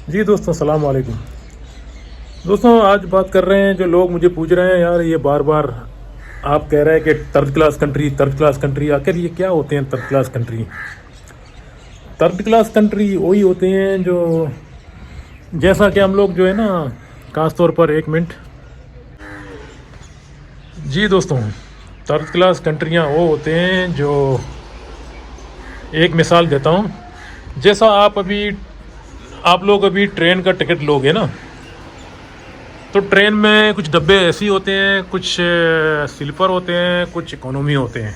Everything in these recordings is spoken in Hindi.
जी दोस्तों, सलाम वालेकुम। दोस्तों, आज बात कर रहे हैं, जो लोग मुझे पूछ रहे हैं, यार ये बार बार आप कह रहे हैं कि third class country, third class country, आखिर ये क्या होते हैं third class country? Third class country वही होते हैं जो, जैसा कि हम लोग जो है ना, खास तौर पर एक मिनट। जी दोस्तों, थर्ड क्लास कंट्रियाँ वो होते हैं जो, एक मिसाल देता हूँ। जैसा आप लोग अभी ट्रेन का टिकट लोगे ना, तो ट्रेन में कुछ डब्बे ऐसे ही होते हैं, कुछ स्लीपर होते हैं, कुछ इकोनॉमी होते हैं।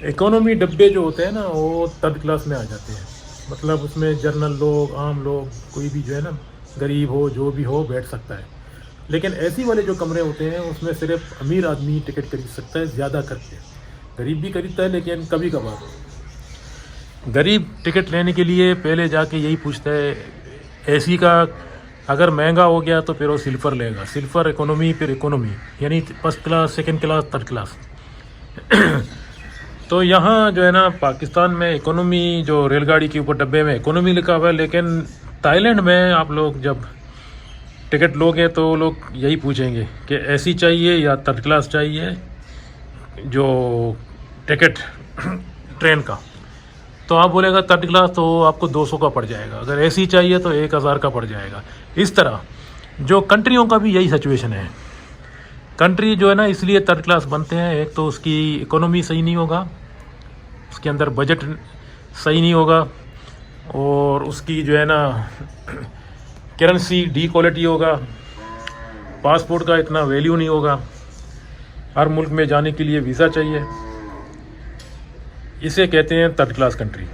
इकोनॉमी डब्बे जो होते हैं ना, वो थर्ड क्लास में आ जाते हैं। मतलब उसमें जनरल लोग, आम लोग, कोई भी जो है ना, गरीब हो जो भी हो बैठ सकता है। लेकिन ऐसी वाले जो कमरे होते हैं, उसमें सिर्फ अमीर आदमी टिकट खरीद सकता है, ज़्यादा करके। गरीब भी खरीदता है, लेकिन कभी कभार। गरीब टिकट लेने के लिए पहले जाके यही पूछता है, एसी का अगर महंगा हो गया तो फिर वो स्लीपर लेगा, स्लीपर इकोनॉमी, फिर इकोनॉमी, यानी first class, second class, third class. तो यहाँ जो है ना, पाकिस्तान में इकोनॉमी, जो रेलगाड़ी के ऊपर डब्बे में इकोनॉमी लिखा हुआ है। लेकिन थाईलैंड में आप लोग जब टिकट लोगे तो लोग यही पूछेंगे कि एसी चाहिए या थर्ड क्लास चाहिए, जो टिकट ट्रेन का। तो आप बोलेगा थर्ड क्लास तो आपको 200 का पड़ जाएगा, अगर एसी चाहिए तो 1000 का पड़ जाएगा। इस तरह जो कंट्रियों का भी यही सिचुएशन है। कंट्री जो है ना, इसलिए थर्ड क्लास बनते हैं, एक तो उसकी इकोनॉमी सही नहीं होगा, उसके अंदर बजट सही नहीं होगा, और उसकी जो है ना करेंसी डी क्वालिटी होगा, पासपोर्ट का इतना वैल्यू नहीं होगा, हर मुल्क में जाने के लिए वीज़ा चाहिए। इसे कहते हैं थर्ड क्लास कंट्री।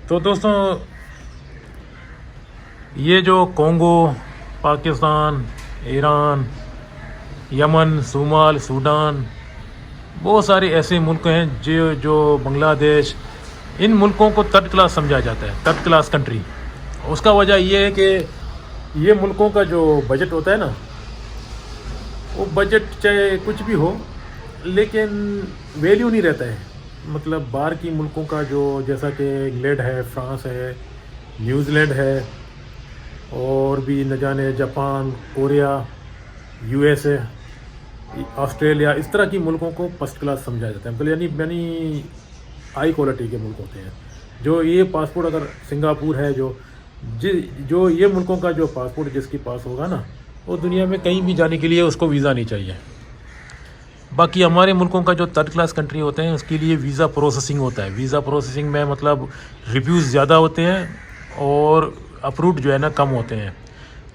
तो दोस्तों, ये जो कोंगो, पाकिस्तान, ईरान, यमन, सोमाल, सूडान, बहुत सारे ऐसे मुल्क हैं जो बांग्लादेश, इन मुल्कों को थर्ड क्लास समझा जाता है, थर्ड क्लास कंट्री। उसका वजह ये है कि ये मुल्कों का जो बजट होता है ना, वो बजट चाहे कुछ भी हो, लेकिन वैल्यू नहीं रहता है। मतलब बाहर की मुल्कों का जो, जैसा कि इंग्लैंड है, फ्रांस है, न्यूजीलैंड है, और भी न जाने जापान, कोरिया, यूएसए, ऑस्ट्रेलिया, इस तरह की मुल्कों को फर्स्ट क्लास समझा जाता है। मतलब यानी हाई क्वालिटी के मुल्क होते हैं। जो ये पासपोर्ट, अगर सिंगापुर है, जो ये मुल्कों का जो पासपोर्ट जिसके पास होगा ना, वो दुनिया में कहीं भी जाने के लिए उसको वीज़ा नहीं चाहिए। बाकी हमारे मुल्कों का जो थर्ड क्लास कंट्री होते हैं, उसके लिए वीज़ा प्रोसेसिंग होता है। वीज़ा प्रोसेसिंग में मतलब रिव्यूज़ ज़्यादा होते हैं और अप्रूव्ड जो है ना कम होते हैं,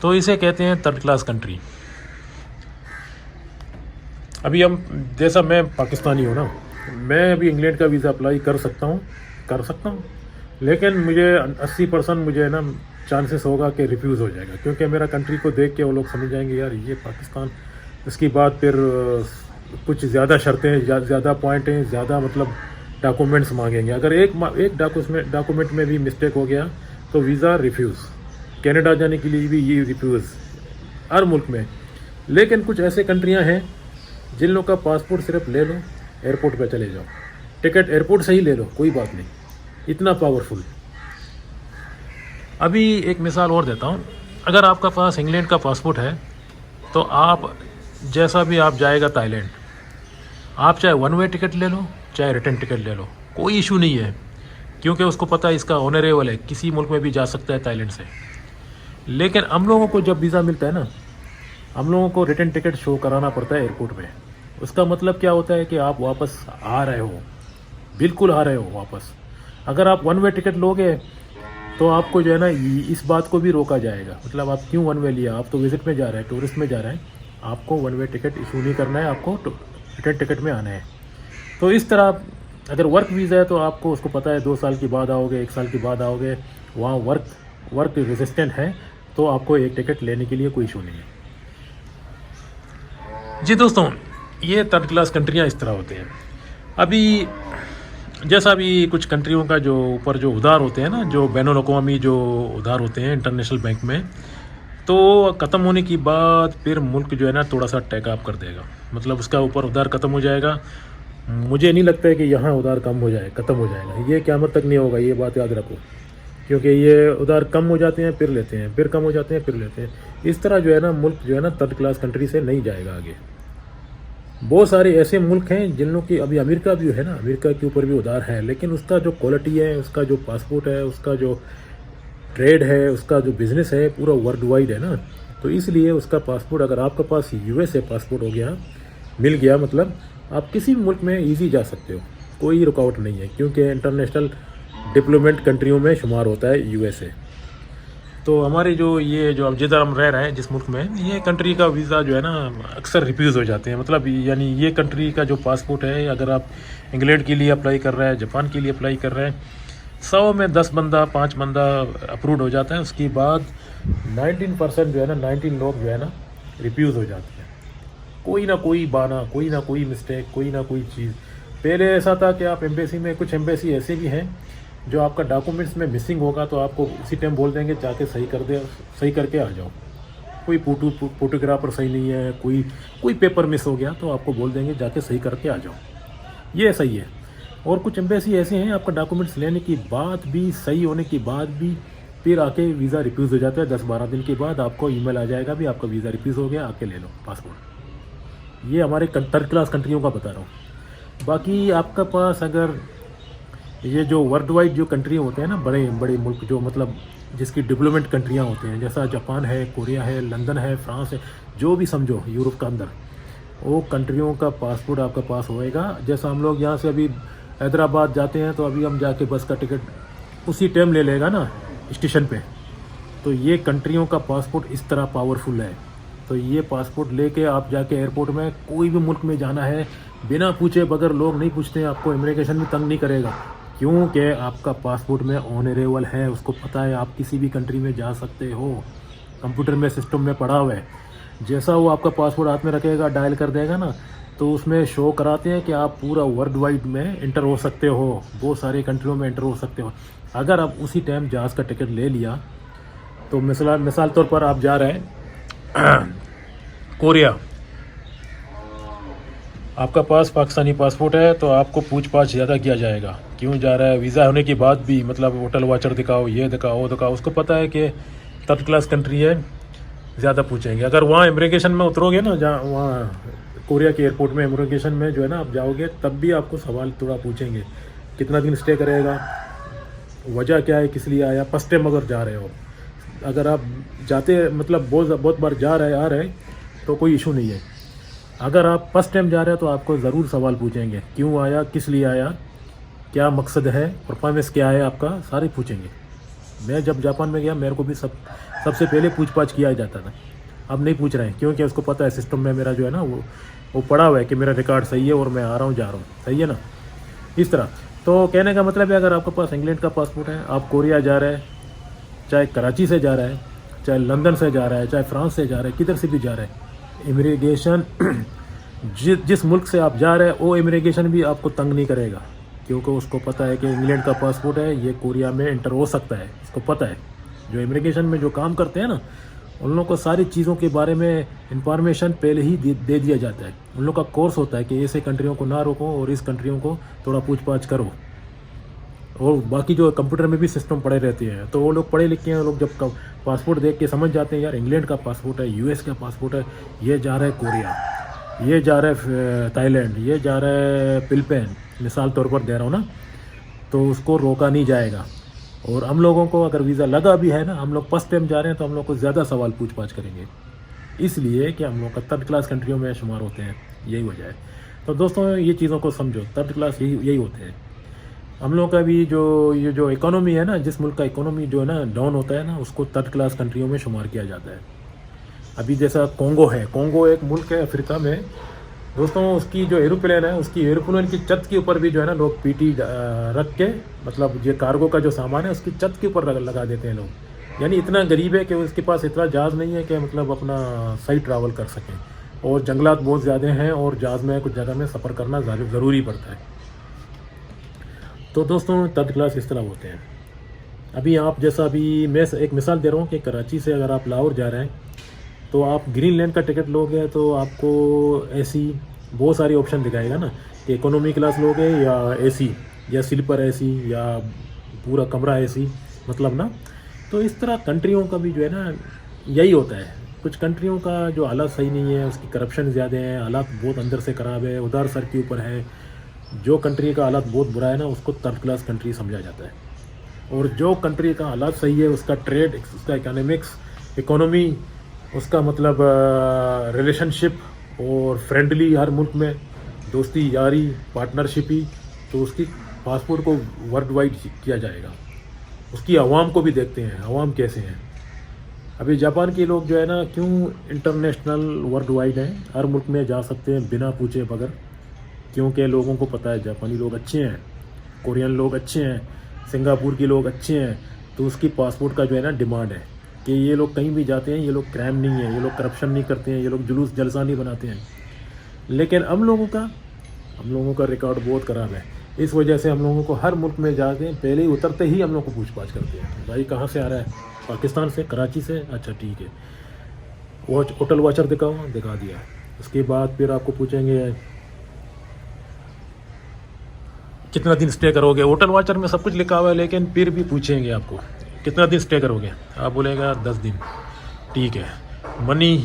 तो इसे कहते हैं थर्ड क्लास कंट्री। अभी जैसा मैं पाकिस्तानी हूँ ना, मैं अभी इंग्लैंड का वीज़ा अप्लाई कर सकता हूँ, लेकिन मुझे 80% मुझे है ना चांसेस होगा कि रिफ्यूज़ हो जाएगा, क्योंकि मेरा कंट्री को देख के वो लोग समझ जाएंगे, यार ये पाकिस्तान। इसके बाद फिर कुछ ज़्यादा शर्तें, ज़्यादा पॉइंट हैं, ज़्यादा मतलब डॉक्यूमेंट्स मांगेंगे। अगर एक डॉक्यूमेंट में भी मिस्टेक हो गया तो वीज़ा रिफ्यूज़। कनाडा जाने के लिए भी ये रिफ्यूज़, हर मुल्क में। लेकिन कुछ ऐसे कंट्रियां हैं जिन लोग का पासपोर्ट सिर्फ ले लो, एयरपोर्ट पे चले जाओ, टिकट एयरपोर्ट से ही ले लो, कोई बात नहीं, इतना पावरफुल। अभी एक मिसाल और देता हूँ। अगर आपका पास इंग्लैंड का पासपोर्ट है, तो आप जैसा भी आप जाएगा थाईलैंड, आप चाहे वन वे टिकट ले लो, चाहे रिटर्न टिकट ले लो, कोई इशू नहीं है, क्योंकि उसको पता है इसका ऑनरेबल है, किसी मुल्क में भी जा सकता है थाईलैंड से। लेकिन हम लोगों को जब वीज़ा मिलता है ना, हम लोगों को रिटर्न टिकट शो कराना पड़ता है एयरपोर्ट में। उसका मतलब क्या होता है कि आप वापस आ रहे हो, बिल्कुल आ रहे हो वापस। अगर आप वन वे टिकट लोगे तो आपको जो है ना इस बात को भी रोका जाएगा। मतलब आप क्यों वन वे लिया, आप तो विजिट में जा रहे हैं, टूरिस्ट में जा रहे हैं, आपको वन वे टिकट इशू नहीं करना है, आपको रिटर्न टिकट में आना है। तो इस तरह अगर वर्क वीज़ा है तो आपको उसको पता है 2 साल के बाद आओगे, 1 साल के बाद आओगे, वहाँ वर्क रेजिस्टेंट है, तो आपको एक टिकट लेने के लिए कोई इशू नहीं है। जी दोस्तों, ये थर्ड क्लास कंट्रियाँ इस तरह होते हैं। अभी जैसा भी कुछ कंट्रियों का जो ऊपर जो उधार होते हैं ना, जो बैनुल अक़वामी जो उधार होते हैं इंटरनेशनल बैंक में, तो ख़त्म होने की बाद फिर मुल्क जो है ना थोड़ा सा टेक अप कर देगा। मतलब उसका ऊपर उधार ख़त्म हो जाएगा, मुझे नहीं लगता है कि यहाँ उधार कम हो जाए, ख़त्म हो जाएगा, ये क़यामत तक नहीं होगा, ये बात याद रखो। क्योंकि ये उधार कम हो जाते हैं फिर लेते हैं, फिर कम हो जाते हैं फिर लेते हैं। इस तरह जो है ना मुल्क जो है ना थर्ड क्लास कंट्री से नहीं जाएगा आगे। बहुत सारे ऐसे मुल्क हैं जिन लोग की, अभी अमेरिका भी है ना, अमेरिका के ऊपर भी उधार है, लेकिन उसका जो क्वालिटी है, उसका जो पासपोर्ट है, उसका जो ट्रेड है, उसका जो बिज़नेस है, पूरा वर्ल्ड वाइड है ना। तो इसलिए उसका पासपोर्ट, अगर आपके पास यूएसए पासपोर्ट हो गया, मिल गया, मतलब आप किसी भी मुल्क में इजी जा सकते हो, कोई रुकावट नहीं है, क्योंकि इंटरनेशनल डिप्लोमेट कंट्रियों में शुमार होता है यूएसए। तो हमारी जो ये जो अब जिधर हम रह रहे हैं जिस मुल्क में, ये कंट्री का वीज़ा जो है ना अक्सर रिफ्यूज़ हो जाते हैं। मतलब यानी ये कंट्री का जो पासपोर्ट है, अगर आप इंग्लैंड के लिए अप्लाई कर रहे हैं, जापान के लिए अप्लाई कर रहे हैं, 100 में 10 बंदा 5 बंदा अप्रूव हो जाता है। उसके बाद 19% जो है ना, 19 लोग जो है ना रिफ्यूज़ हो जाते हैं। कोई ना कोई बहाना, कोई ना कोई मिस्टेक, कोई ना कोई चीज़। पहले ऐसा था कि आप एम्बेसी में, कुछ एम्बेसी ऐसे भी हैं जो आपका डॉक्यूमेंट्स में मिसिंग होगा तो आपको उसी टाइम बोल देंगे जाके सही कर दे, सही करके आ जाओ। कोई फोटोग्राफर सही नहीं है, कोई पेपर मिस हो गया तो आपको बोल देंगे जाके सही करके आ जाओ, ये सही है। और कुछ एम्बेसी ऐसे हैं आपका डॉक्यूमेंट्स लेने की बाद भी, सही होने के बाद भी, फिर आके वीज़ा रिफ्यूज़ हो जाता है। 10-12 दिन के बाद आपको ईमेल आ जाएगा भी आपका वीज़ा रिफ्यूज़ हो गया, आके ले लो पासपोर्ट। ये हमारे थर्ड क्लास कंट्रियों का बता रहा हूँ। बाकी आपका पास अगर ये जो वर्ल्ड वाइड जो कंट्री होते हैं ना, बड़े बड़े मुल्क जो मतलब जिसकी डेवलपमेंट कंट्रियाँ होते हैं, जैसा जापान है, कोरिया है, लंदन है, फ्रांस है, जो भी समझो यूरोप का अंदर, वो कंट्रियों का पासपोर्ट आपका पास होएगा। जैसा हम लोग यहाँ से अभी हैदराबाद जाते हैं तो अभी हम जाके बस का टिकट उसी टाइम ले लेगा ना स्टेशन पे। तो ये कंट्रियों का पासपोर्ट इस तरह पावरफुल है। तो ये पासपोर्ट लेके आप जाके एयरपोर्ट में कोई भी मुल्क में जाना है, बिना पूछे बगैर, लोग नहीं पूछते हैं, आपको इमिग्रेशन भी तंग नहीं करेगा, क्योंकि आपका पासपोर्ट में ऑनरेबल है। उसको पता है आप किसी भी कंट्री में जा सकते हो, कंप्यूटर में सिस्टम में पड़ा हुआ है। जैसा वो आपका पासपोर्ट हाथ में रखेगा, डायल कर देगा ना, तो उसमें शो कराते हैं कि आप पूरा वर्ल्ड वाइड में इंटर हो सकते हो, बहुत सारी कंट्रियों में इंटर हो सकते हो। अगर आप उसी टाइम जहाज़ का टिकट ले लिया, तो मिसाल तौर पर आप जा रहे हैं कोरिया, आपका पास पाकिस्तानी पासपोर्ट है, तो आपको पूछ पाछ ज़्यादा किया जाएगा, क्यों जा रहा है, वीज़ा होने के बाद भी, मतलब होटल वाचर दिखाओ, ये दिखाओ, वो दिखाओ। उसको पता है कि थर्ड क्लास कंट्री है, ज़्यादा पूछेंगे। अगर वहाँ इमिग्रेशन में उतरोगे ना, जहाँ वहाँ कोरिया के एयरपोर्ट में इमिग्रेशन में जो है ना आप जाओगे, तब भी आपको सवाल थोड़ा पूछेंगे, कितना दिन स्टे करेगा, वजह क्या है, किस लिए आया, फर्स्ट टाइम अगर जा रहे हो। अगर आप जाते मतलब बहुत बार जा रहे आ रहे तो कोई इशू नहीं है। अगर आप फर्स्ट टाइम जा रहे हो तो आपको ज़रूर सवाल पूछेंगे, क्यों आया, किस लिए आया, क्या मकसद है, परफॉर्मेंस क्या है आपका, सारे पूछेंगे। मैं जब जापान में गया मेरे को भी सबसे पहले पूछ पाछ किया जाता था। अब नहीं पूछ रहे हैं, क्योंकि उसको पता है सिस्टम में मेरा जो है ना वो पड़ा हुआ है कि मेरा रिकॉर्ड सही है और मैं आ रहा हूँ, जा रहा हूँ, सही है ना, इस तरह। तो कहने का मतलब है, अगर आपके पास इंग्लैंड का पासपोर्ट है, आप कोरिया जा रहे हैं, चाहे कराची से जा रहा है, चाहे लंदन से जा रहा है, चाहे फ्रांस से जा रहा है, किधर से भी जा रहा है, इमिग्रेशन जिस मुल्क से आप जा रहे हैं वो इमिग्रेशन भी आपको तंग नहीं करेगा, क्योंकि उसको पता है कि इंग्लैंड का पासपोर्ट है, ये कोरिया में इंटर हो सकता है, उसको पता है। जो इमिग्रेशन में जो काम करते हैं ना, उन लोगों को सारी चीज़ों के बारे में इंफॉर्मेशन पहले ही दे दिया जाता है। उन लोगों का कोर्स होता है कि ऐसे कंट्रियों को ना रोको और इस कंट्रियों को थोड़ा पूछ पाछ करो। और बाकी जो कंप्यूटर में भी सिस्टम पड़े रहते हैं, तो वो लोग पढ़े लिखे हैं, लोग जब पासपोर्ट देख के समझ जाते हैं, यार इंग्लैंड का पासपोर्ट है, यूएस का पासपोर्ट है, ये जा रहा है कोरिया, ये जा रहा है थाईलैंड, ये जा रहा है फिलिपाइन, मिसाल तौर पर दे रहा हूँ ना, तो उसको रोका नहीं जाएगा। और हम लोगों को अगर वीज़ा लगा भी है ना, हम लोग फर्स्ट टाइम जा रहे हैं, तो हम लोग को ज़्यादा सवाल पूछ पाछ करेंगे, इसलिए कि हम लोग का थर्ड क्लास कंट्रियों में शुमार होते हैं, यही वजह है। तो दोस्तों ये चीज़ों को समझो, थर्ड क्लास यही होते हैं। हम लोग का भी ये जो इकोनॉमी है ना, जिस मुल्क का इकोनॉमी जो है ना डाउन होता है ना, उसको थर्ड क्लास कंट्रियों में शुमार किया जाता है। अभी जैसा कोंगो है, कोंगो एक मुल्क है अफ्रीका में दोस्तों, उसकी जो एरोप्लेन है, उसकी एरोप्लेन की छत के ऊपर भी जो है ना लोग पीटी रख के, मतलब ये कार्गो का जो सामान है उसकी छत के ऊपर लगा देते हैं लोग। यानी इतना गरीब है कि उसके पास इतना जहाज़ नहीं है कि मतलब अपना सही ट्रैवल कर सकें, और जंगलात बहुत ज़्यादा हैं, और जहाज़ में कुछ जगह में सफ़र करना ज़रूरी पड़ता है। तो दोस्तों थर्ड क्लास इस तरह होते हैं। अभी आप जैसा, अभी मैं एक मिसाल दे रहा हूँ कि कराची से अगर आप लाहौर जा रहे हैं, तो आप ग्रीन लैंड का टिकट लोगे तो आपको एसी बहुत सारी ऑप्शन दिखाएगा ना कि इकोनॉमी क्लास लोगे या एसी या स्लीपर एसी या पूरा कमरा एसी, मतलब ना। तो इस तरह कंट्रियों का भी जो है ना यही होता है। कुछ कंट्रियों का जो हालात सही नहीं है, उसकी करप्शन ज़्यादा है, हालात बहुत अंदर से ख़राब है, उधार सर के ऊपर है। जो कंट्री का हालात बहुत बुरा है ना, उसको थर्ड क्लास कंट्री समझा जाता है। और जो कंट्री का हालात सही है, उसका ट्रेड, उसका इकोनॉमिक्स, इकोनॉमी, उसका मतलब रिलेशनशिप और फ्रेंडली, हर मुल्क में दोस्ती यारी पार्टनरशिप ही, तो उसकी पासपोर्ट को वर्ल्ड वाइड किया जाएगा। उसकी आवाम को भी देखते हैं, आवाम कैसे हैं। अभी जापान के लोग जो है ना, क्यों इंटरनेशनल वर्ल्ड वाइड हैं, हर मुल्क में जा सकते हैं बिना पूछे बगैर, क्योंकि लोगों को पता है जापानी लोग अच्छे हैं, कोरियन लोग अच्छे हैं, सिंगापुर के लोग अच्छे हैं। तो उसकी पासपोर्ट का जो है ना डिमांड है कि ये लोग कहीं भी जाते हैं, ये लोग क्राइम नहीं है, ये लोग करप्शन नहीं करते हैं, ये लोग जुलूस जलसा नहीं बनाते हैं। लेकिन हम लोगों का रिकॉर्ड बहुत ख़राब है। इस वजह से हम लोगों को हर मुल्क में जाके पहले ही उतरते ही हम लोग को पूछताछ करते हैं, भाई कहाँ से आ रहा है, पाकिस्तान से, कराची से, अच्छा ठीक है, होटल वाचर दिखाओ, दिखा दिया। उसके बाद फिर आपको पूछेंगे कितना दिन स्टे करोगे। होटल वाचर में सब कुछ लिखा हुआ है, लेकिन फिर भी पूछेंगे आपको कितना दिन स्टे करोगे। आप बोलेगा 10 दिन, ठीक है। मनी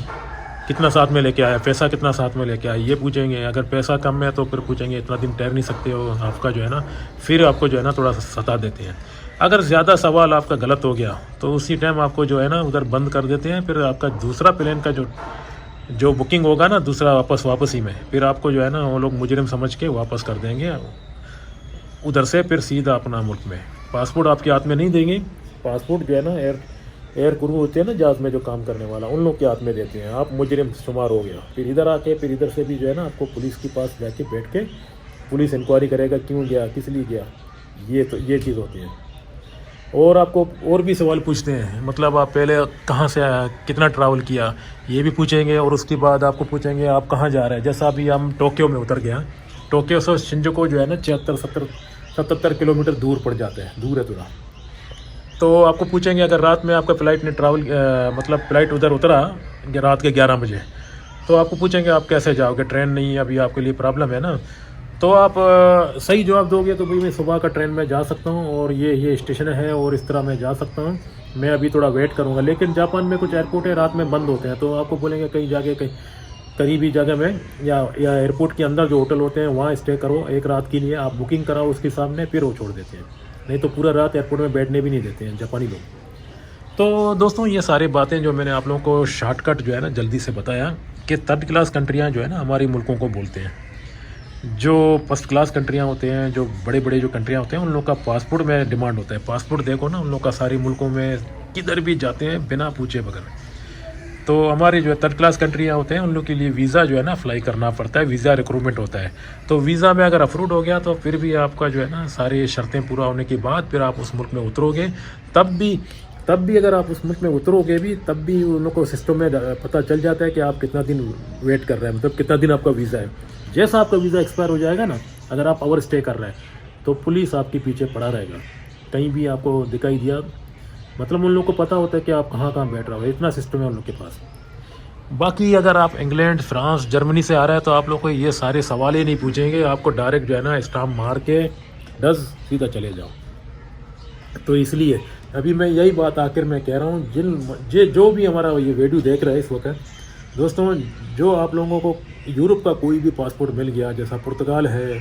कितना साथ में लेके आया, पैसा कितना साथ में लेके आया, ये पूछेंगे। अगर पैसा कम है तो फिर पूछेंगे इतना दिन ठहर नहीं सकते हो, आपका जो है ना, फिर आपको जो है ना थोड़ा सा सता देते हैं। अगर ज़्यादा सवाल आपका गलत हो गया तो उसी टाइम आपको जो है ना उधर बंद कर देते हैं। फिर आपका दूसरा प्लेन का जो बुकिंग होगा ना, दूसरा वापसी में, फिर आपको जो है ना वो लोग मुजरिम समझ के वापस कर देंगे उधर से। फिर सीधा अपना मुल्क में पासपोर्ट आपके हाथ में नहीं देंगे। पासपोर्ट जो है ना एयर क्रू होते हैं ना जहाज़ में जो काम करने वाला, उन लोग के हाथ में देते हैं। आप मुजरिम शुमार हो गया। फिर इधर आके, फिर इधर से भी जो है ना आपको पुलिस के पास जाके बैठ के पुलिस इंक्वायरी करेगा, क्यों गया, किस लिए गया, ये चीज़ होती है। और आपको और भी सवाल पूछते हैं, मतलब आप पहले कहाँ से आया, कितना ट्रैवल किया, ये भी पूछेंगे। और उसके बाद आपको पूछेंगे आप कहाँ जा रहे हैं। जैसा अभी हम टोक्यो में उतर गया, टोक्यो से शिंजुकू जो है ना 77 किलोमीटर दूर पड़ जाते हैं, दूर है थोड़ा। तो आपको पूछेंगे अगर रात में आपका फ़्लाइट ने मतलब फ़्लाइट उधर उतरा रात के 11 बजे, तो आपको पूछेंगे आप कैसे जाओगे, ट्रेन नहीं है अभी, आपके लिए प्रॉब्लम है ना। तो आप सही जवाब दोगे तो भाई मैं सुबह का ट्रेन में जा सकता हूँ और ये स्टेशन है और इस तरह मैं जा सकता हूँ, मैं अभी थोड़ा वेट करूँगा। लेकिन जापान में कुछ एयरपोर्ट है रात में बंद होते हैं, तो आपको बोलेंगे कहीं जाके कहीं करीबी जगह में या एयरपोर्ट के अंदर जो होटल होते हैं वहाँ स्टे करो एक रात के लिए, आप बुकिंग कराओ उसके सामने, फिर वो छोड़ देते हैं। नहीं तो पूरा रात एयरपोर्ट में बैठने भी नहीं देते हैं जापानी लोग। तो दोस्तों ये सारी बातें जो मैंने आप लोगों को शॉर्टकट जो है ना जल्दी से बताया कि थर्ड क्लास कंट्रियाँ जो है ना हमारी मुल्कों को बोलते हैं। जो फर्स्ट क्लास कंट्रियाँ होते हैं, जो बड़े बड़े जो कंट्रियाँ होते हैं, उन लोग का पासपोर्ट में डिमांड होता है। पासपोर्ट देखो ना, उन लोग का सारी मुल्कों में किधर भी जाते हैं बिना पूछे बगैर। तो हमारी जो है थर्ड क्लास कंट्रियाँ होते हैं, उन लोग के लिए वीज़ा जो है ना अप्लाई करना पड़ता है, वीज़ा रिक्रूटमेंट होता है। तो वीज़ा में अगर अप्रूव हो गया तो फिर भी आपका जो है ना सारी शर्तें पूरा होने के बाद फिर आप उस मुल्क में उतरोगे। तब भी अगर आप उस मुल्क में उतरोगे भी, तब भी उन लोग को सिस्टम में पता चल जाता है कि आप कितना दिन वेट कर रहे हैं, मतलब कितना दिन आपका वीज़ा है। जैसा आपका वीज़ा एक्सपायर हो जाएगा ना, अगर आप ओवर स्टे कर रहे हैं तो पुलिस आपके पीछे पड़ा रहेगा। कहीं भी आपको दिखाई दिया, मतलब उन लोग को पता होता है कि आप कहाँ कहाँ बैठ रहे हो, इतना सिस्टम है उन लोग के पास। बाकी अगर आप इंग्लैंड, फ्रांस, जर्मनी से आ रहे हैं तो आप लोग को ये सारे सवाल ही नहीं पूछेंगे, आपको डायरेक्ट जो है ना स्टाम्प मार के 10 सीधा चले जाओ। तो इसलिए अभी मैं यही बात आखिर में कह रहा हूँ, जो भी हमारा ये वीडियो देख रहा है इस वक्त, दोस्तों जो आप लोगों को यूरोप का कोई भी पासपोर्ट मिल गया, जैसा पुर्तगाल है,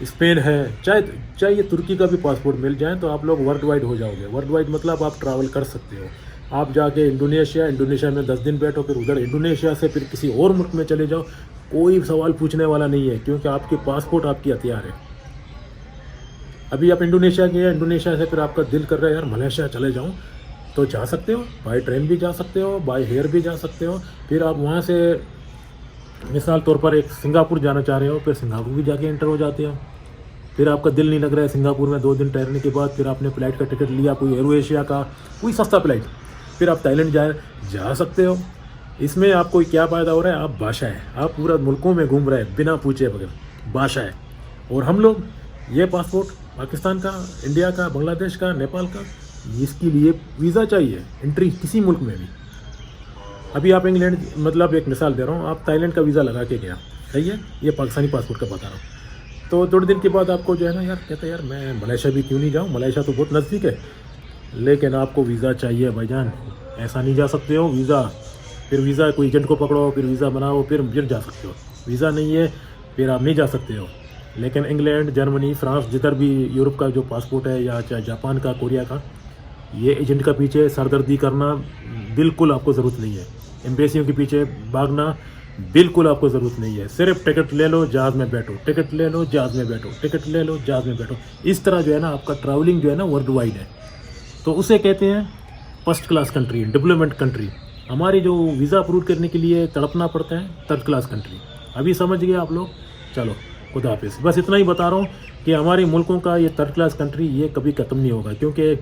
स्पेन है, चाहे ये तुर्की का भी पासपोर्ट मिल जाए, तो आप लोग वर्ल्ड वाइड हो जाओगे। वर्ल्ड वाइड मतलब आप ट्रैवल कर सकते हो। आप जाके इंडोनेशिया में 10 दिन बैठो, फिर उधर इंडोनेशिया से फिर किसी और मुल्क में चले जाओ, कोई सवाल पूछने वाला नहीं है, क्योंकि आपके पासपोर्ट आपकी हथियार है। अभी आप इंडोनेशिया गए, इंडोनेशिया से फिर आपका दिल कर रहा है यार मलेशिया चले जाऊँ, तो जा सकते हो, बाय ट्रेन भी जा सकते हो, बाय एयर भी जा सकते हो। फिर आप वहाँ से मिसाल तौर पर एक सिंगापुर जाना चाह रहे हो, फिर सिंगापुर भी जाके एंटर हो जाते हो। फिर आपका दिल नहीं लग रहा है सिंगापुर में 2 दिन ठहरने के बाद, फिर आपने फ़्लाइट का टिकट लिया कोई एरो एशिया का, कोई सस्ता फ़्लाइट, फिर आप थाईलैंड जा सकते हो। इसमें आपको क्या फ़ायदा हो रहा है, आप भाषा है, आप पूरा मुल्कों में घूम रहे हैं बिना पूछे बगैर, भाषा है। और हम लोग ये पासपोर्ट पाकिस्तान का, इंडिया का, बांग्लादेश का, नेपाल का, इसके लिए वीज़ा चाहिए एंट्री किसी मुल्क में भी। अभी आप इंग्लैंड, मतलब एक मिसाल दे रहा हूँ, आप थाईलैंड का वीज़ा लगा के गया, सही है, ये पाकिस्तानी पासपोर्ट का बता रहा हूँ। तो थोड़े दिन के बाद आपको जो है ना यार कहता है यार मैं मलेशिया भी क्यों नहीं जाऊँ, मलेशिया तो बहुत नज़दीक है, लेकिन आपको वीज़ा चाहिए भाईजान, ऐसा नहीं जा सकते हो वीज़ा, फिर वीज़ा कोई एजेंट को पकड़ो, फिर वीज़ा बनाओ, फिर जा सकते हो, वीज़ा नहीं है फिर आप नहीं जा सकते हो। लेकिन इंग्लैंड, जर्मनी, फ्रांस, जिधर भी यूरोप का जो पासपोर्ट है या चाहे जापान का, कोरिया का, ये एजेंट का पीछे सरदर्दी करना बिल्कुल आपको ज़रूरत नहीं है, एम्बेसियों के पीछे भागना बिल्कुल आपको ज़रूरत नहीं है। सिर्फ टिकट ले लो, जहाज़ में बैठो, टिकट ले लो, जहाज़ में बैठो, टिकट ले लो, जहाज़ में बैठो। इस तरह जो है ना आपका ट्रैवलिंग जो है ना वर्ल्ड वाइड है, तो उसे कहते हैं first class country, development country. हमारी जो वीज़ा अप्रूव करने के लिए तड़पना पड़ता है थर्ड क्लास कंट्री। अभी समझ गए आप लोग? चलो खुदा हाफिज़। बस इतना ही बता रहा हूँ कि हमारे मुल्कों का ये थर्ड क्लास कंट्री ये कभी ख़त्म नहीं होगा, क्योंकि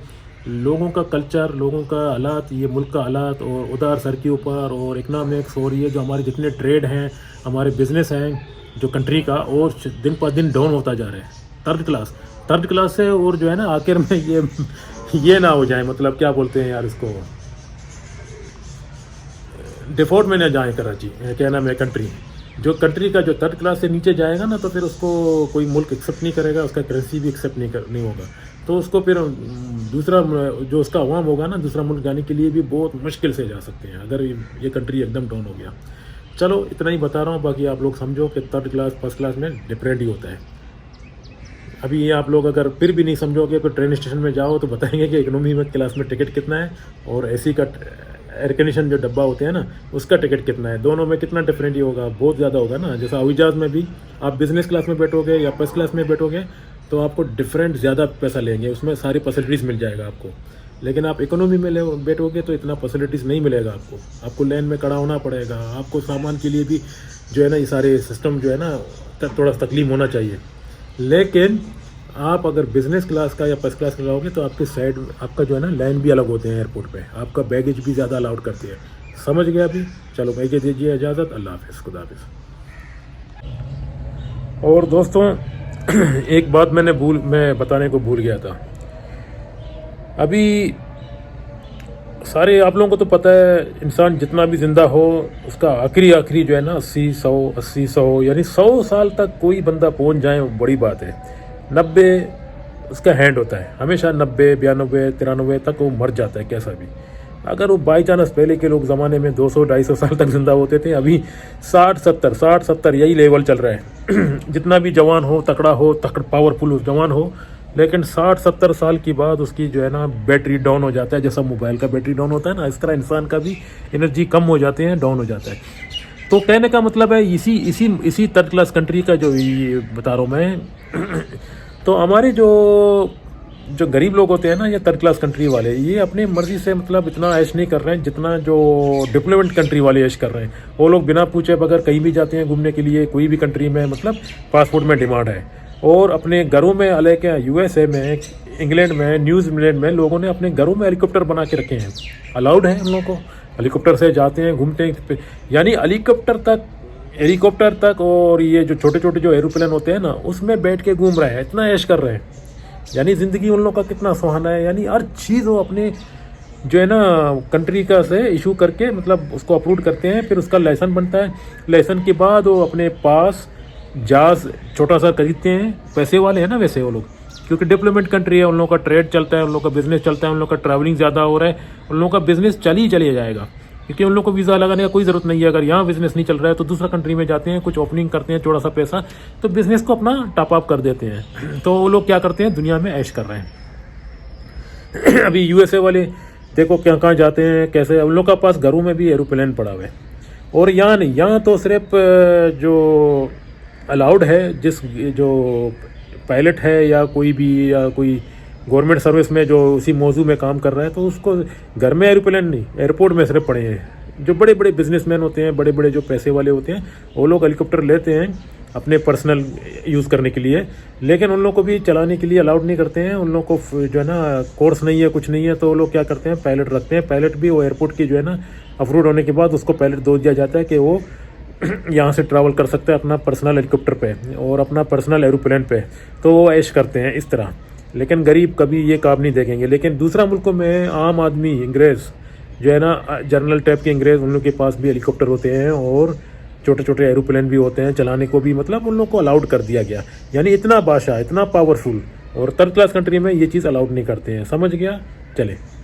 लोगों का कल्चर, लोगों का हालात, ये मुल्क का हालात और उधार सर के ऊपर और इकनॉमिक्स और ये जो हमारे जितने ट्रेड हैं, हमारे बिज़नेस हैं जो कंट्री का, और दिन पर दिन डाउन होता जा रहा है। थर्ड क्लास से और जो है ना आखिर में ये ना हो जाए, मतलब क्या बोलते हैं यार इसको, डिफॉल्ट में ना जाए कराची, क्या नाम है कंट्री, जो कंट्री का जो थर्ड क्लास से नीचे जाएगा ना तो फिर उसको कोई मुल्क एक्सेप्ट नहीं करेगा, उसका करेंसी भी एक्सेप्ट नहीं होगा, तो उसको फिर दूसरा जो उसका अवाम होगा ना, दूसरा मुल्क जाने के लिए भी बहुत मुश्किल से जा सकते हैं अगर ये कंट्री एकदम डाउन हो गया। चलो इतना ही बता रहा हूँ, बाकी आप लोग समझो कि थर्ड क्लास फर्स्ट क्लास में डिफरेंट ही होता है। अभी ये आप लोग अगर फिर भी नहीं समझोगे तो ट्रेन स्टेशन में जाओ तो बताएंगे कि इकोनॉमी में क्लास में टिकट कितना है और एसी का एयर कंडीशन जो डब्बा होते हैं ना उसका टिकट कितना है, दोनों में कितना डिफरेंट ही होगा, बहुत ज़्यादा होगा ना। जैसा हवाई जहाज़ में भी आप बिज़नेस क्लास में बैठोगे या फर्स्ट क्लास में बैठोगे तो आपको डिफरेंट ज़्यादा पैसा लेंगे, उसमें सारी फैसिलिटीज़ मिल जाएगा आपको। लेकिन आप इकोनॉमी में बैठोगे तो इतना फैसिलिटीज़ नहीं मिलेगा आपको लाइन में खड़ा होना पड़ेगा, आपको सामान के लिए भी जो है ना ये सारे सिस्टम जो है ना थोड़ा तकलीफ होना चाहिए। लेकिन आप अगर बिज़नेस क्लास का या फर्स्ट क्लास का लाओगे तो आपके साइड आपका जो है ना लाइन भी अलग होते हैं एयरपोर्ट पे, आपका बैगेज भी ज़्यादा अलाउड करती है। समझ गया अभी? चलो बैगेज दीजिए इजाज़त, अल्लाह हाफ़िज़, खुदा हाफ़िज़। और दोस्तों एक बात मैं बताने को भूल गया था। अभी सारे आप लोगों को तो पता है इंसान जितना भी ज़िंदा हो उसका आखिरी जो है ना 80-100 यानी 100 साल तक कोई बंदा पहुंच जाए वो बड़ी बात है। 90 उसका हैंड होता है, हमेशा 90, 92, 93 तक वो मर जाता है कैसा भी। अगर वो बाई चांस पहले के लोग ज़माने में 200-250 साल तक जिंदा होते थे, अभी 60-70 यही लेवल चल रहा है। जितना भी जवान हो, तकड़ा हो, पावरफुल जवान हो, लेकिन 60-70 साल की बाद उसकी जो है ना बैटरी डाउन हो जाता है। जैसा मोबाइल का बैटरी डाउन होता है ना, इस तरह इंसान का भी एनर्जी कम हो जाते हैं, डाउन हो जाता है। तो कहने का मतलब है इसी थर्ड क्लास कंट्री का जो ये बता रहा हूँ मैं। तो हमारे जो गरीब लोग होते हैं ना, ये थर्ड क्लास कंट्री वाले, ये अपनी मर्जी से मतलब इतना ऐश नहीं कर रहे हैं जितना जो डेवलपमेंट कंट्री वाले ऐश कर रहे हैं। वो लोग बिना पूछे बगैर कहीं भी जाते हैं घूमने के लिए, कोई भी कंट्री में, मतलब पासपोर्ट में डिमांड है। और अपने घरों में अलग USA में, इंग्लैंड में, न्यूजीलैंड में लोगों ने अपने घरों में हेलीकॉप्टर बना के रखे हैं। अलाउड है हम लोगों को, हेलीकॉप्टर से जाते हैं, घूमते हैं, यानी हेलीकॉप्टर तक और ये जो छोटे छोटे जो एरोप्लेन होते हैं ना उसमें बैठ के घूम रहे हैं, इतना ऐश कर रहे हैं। यानी ज़िंदगी उन लोगों का कितना सुहाना है। यानी हर चीज़ वो अपने जो है ना कंट्री का से इशू करके मतलब उसको अप्रूव करते हैं, फिर उसका लाइसेंस बनता है। लाइसेंस के बाद वो अपने पास जहाज़ छोटा सा खरीदते हैं। पैसे वाले हैं ना वैसे वो लोग, क्योंकि डेवलपमेंट कंट्री है, उन लोगों का ट्रेड चलता है, उन लोगों का बिजनेस चलता है, उन लोगों का ट्रैवलिंग ज़्यादा हो रहा है, उन लोगों का बिजनेस चले जाएगा, क्योंकि उन लोगों को वीज़ा लगाने का कोई ज़रूरत नहीं है। अगर यहाँ बिजनेस नहीं चल रहा है तो दूसरा कंट्री में जाते हैं, कुछ ओपनिंग करते हैं, थोड़ा सा पैसा, तो बिजनेस को अपना टॉप अप कर देते हैं। तो वो लोग क्या करते हैं, दुनिया में ऐश कर रहे हैं। अभी USA वाले देखो क्या कहाँ जाते हैं, कैसे, उन लोगों का पास घरों में भी एरोप्लेन पड़ा हुआ है। और यहाँ नहीं, यहाँ तो सिर्फ जो अलाउड है, जो पायलट है या कोई गवर्नमेंट सर्विस में जो उसी मौजू में काम कर रहा है, तो उसको घर में एरोप्लेन नहीं, एयरपोर्ट में सिर्फ पड़े हैं। जो बड़े बड़े बिजनेसमैन होते हैं, बड़े बड़े जो पैसे वाले होते हैं, वो लोग हेलीकॉप्टर लेते हैं अपने पर्सनल यूज़ करने के लिए, लेकिन उन लोग को भी चलाने के लिए अलाउड नहीं करते हैं। उन लोग को जो है ना कोर्स नहीं है, कुछ नहीं है, तो वो लोग क्या करते हैं, पायलट रखते हैं। पायलट भी वो एयरपोर्ट की जो है ना अप्रूव होने के बाद उसको पायलट दो दिया जाता है कि वो यहाँ से ट्रैवल कर सकते हैं अपना पर्सनल हेलीकॉप्टर पे और अपना पर्सनल एरोप्लेन पे, तो वो ऐश करते हैं इस तरह। लेकिन गरीब कभी ये काम नहीं देखेंगे। लेकिन दूसरा मुल्कों में आम आदमी, अंग्रेज़ जो है ना, जनरल टाइप के अंग्रेज़, उन लोग के पास भी हेलीकॉप्टर होते हैं और छोटे छोटे एरोप्लेन भी होते हैं चलाने को भी, मतलब उन लोगों को अलाउड कर दिया गया। यानी इतना बादशाह, इतना पावरफुल, और थर्ड क्लास कंट्री में ये चीज़ अलाउड नहीं करते हैं। समझ गया? चले।